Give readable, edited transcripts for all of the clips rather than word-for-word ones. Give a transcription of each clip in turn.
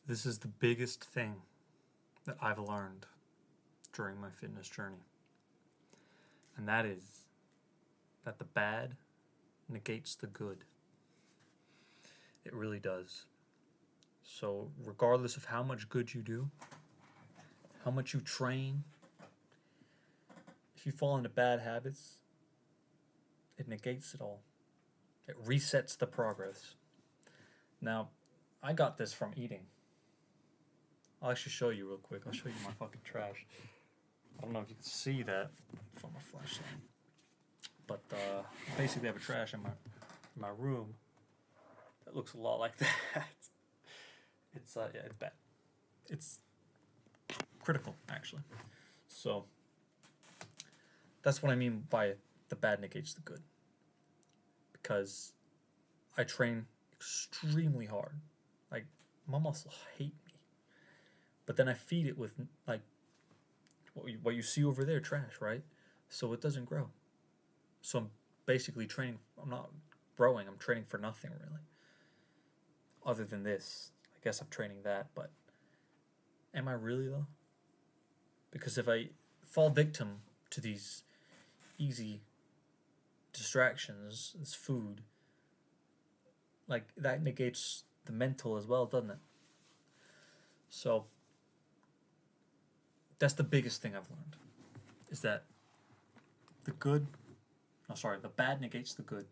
This is the biggest thing that I've learned during my fitness journey. And that is that the bad negates the good. It really does. So, regardless of how much good you do, how much you train, if you fall into bad habits, it negates it all. It resets the progress. Now, I got this from eating. I'll actually show you real quick. I'll show you my fucking trash. I don't know if you can see that from a flashlight. But basically I have a trash in my room that looks a lot like that. It's bad. It's critical, actually. So that's what I mean by the bad negates the good. Because I train extremely hard. Like, my muscles hate me. But then I feed it with, like, what you see over there, trash, right? So it doesn't grow. So I'm basically training. I'm not growing. I'm training for nothing, really. Other than this. I guess I'm training that, but am I really, though? Because if I fall victim to these easy distractions, this food, like, that negates the mental as well, doesn't it? So that's the biggest thing I've learned, is that the bad negates the good.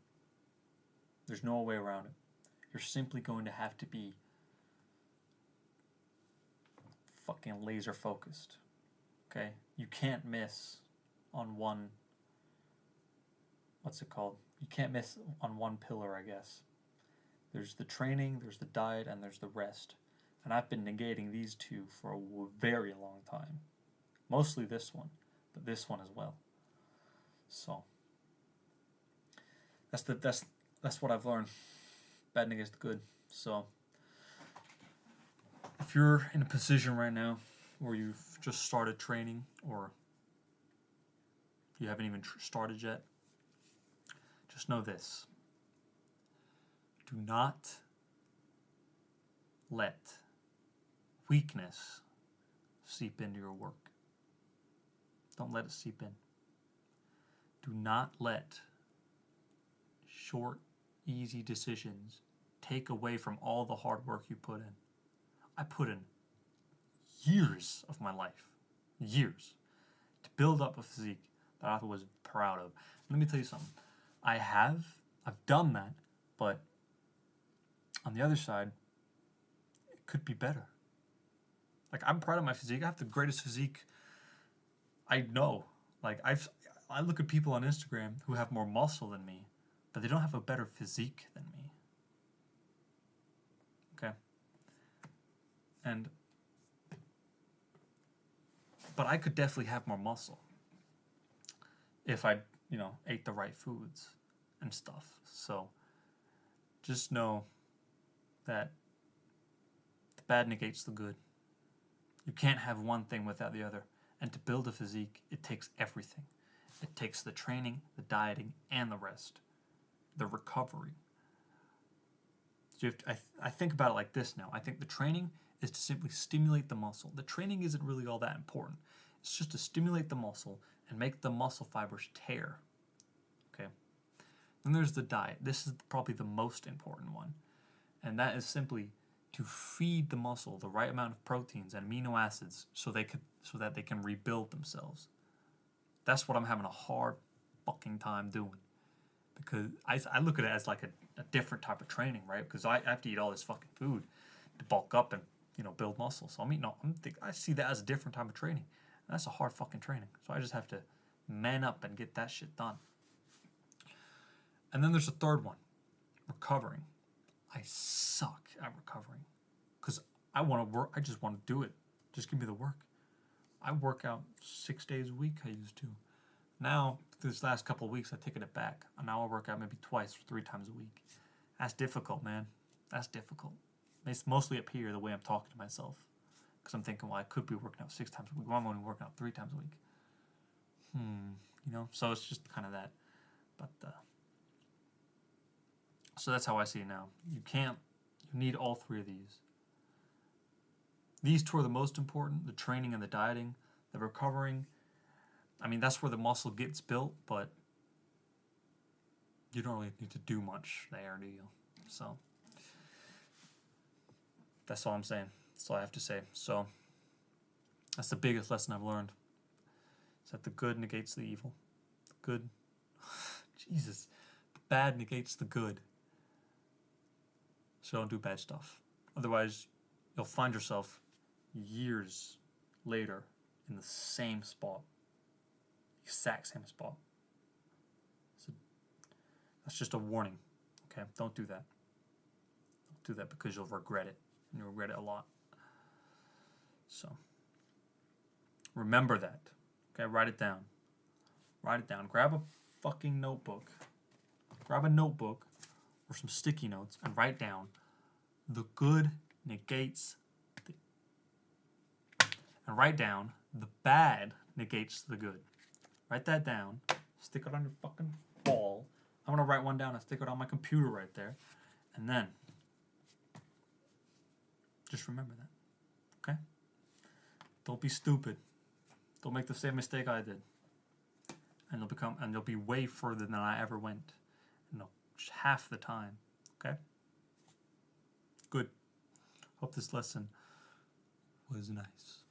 There's no way around it. You're simply going to have to be fucking laser focused. Okay? You can't miss on one, what's it called? You can't miss on one pillar, I guess. There's the training, there's the diet, and there's the rest. And I've been negating these two for a very long time. Mostly this one, but this one as well. So that's what I've learned. Bad negates the good. So if you're in a position right now where you've just started training, or you haven't even started yet, just know this. Do not let weakness seep into your work. Don't let it seep in. Do not let short, easy decisions take away from all the hard work you put in. I put in years of my life, years, to build up a physique that I was proud of. Let me tell you something. I've done that, but on the other side, it could be better. Like, I'm proud of my physique. I have the greatest physique I know. Like, I look at people on Instagram who have more muscle than me, but they don't have a better physique than me. Okay? But I could definitely have more muscle if I, ate the right foods and stuff. So just know that the bad negates the good. You can't have one thing without the other. And to build a physique, it takes everything. It takes the training, the dieting, and the rest. The recovery. So I think about it like this now. I think the training is to simply stimulate the muscle. The training isn't really all that important. It's just to stimulate the muscle and make the muscle fibers tear. Okay? Then there's the diet. This is probably the most important one. And that is simply to feed the muscle the right amount of proteins and amino acids so that they can rebuild themselves. That's what I'm having a hard fucking time doing. Because I look at it as like a different type of training, right? Because I have to eat all this fucking food to bulk up and, build muscle. So I see that as a different type of training. And that's a hard fucking training. So I just have to man up and get that shit done. And then there's a third one, recovering. I suck at recovering because I want to work. I just want to do it. Just give me the work. I work out 6 days a week. I used to. Now, this last couple of weeks, I've taken it back. And now I work out maybe 2 or 3 times a week. That's difficult, man. That's difficult. It's mostly up here the way I'm talking to myself. Because I'm thinking, well, I could be working out 6 times a week. Well, I'm only working out 3 times a week. So it's just kind of that. But, so that's how I see it now. You need all 3 of these. These two are the most important, the training and the dieting. The recovering, I mean, that's where the muscle gets built, but you don't really need to do much there, do you? So, that's all I'm saying. That's all I have to say. So, that's the biggest lesson I've learned. Is that the good negates the evil. The good, Jesus, the bad negates the good. So don't do bad stuff. Otherwise, you'll find yourself years later in the same spot. Exact same spot. So that's just a warning. Okay? Don't do that. Don't do that because you'll regret it. And you'll regret it a lot. So remember that. Okay, write it down. Write it down. Grab a fucking notebook. Grab a notebook or some sticky notes and write down the good negates the, and write down the bad negates the good. Write that down. Stick it on your fucking wall. I'm gonna write one down and stick it on my computer right there. And then just remember that. Okay? Don't be stupid. Don't make the same mistake I did. And you'll be way further than I ever went. Half the time. Okay? Good. Hope this lesson was nice.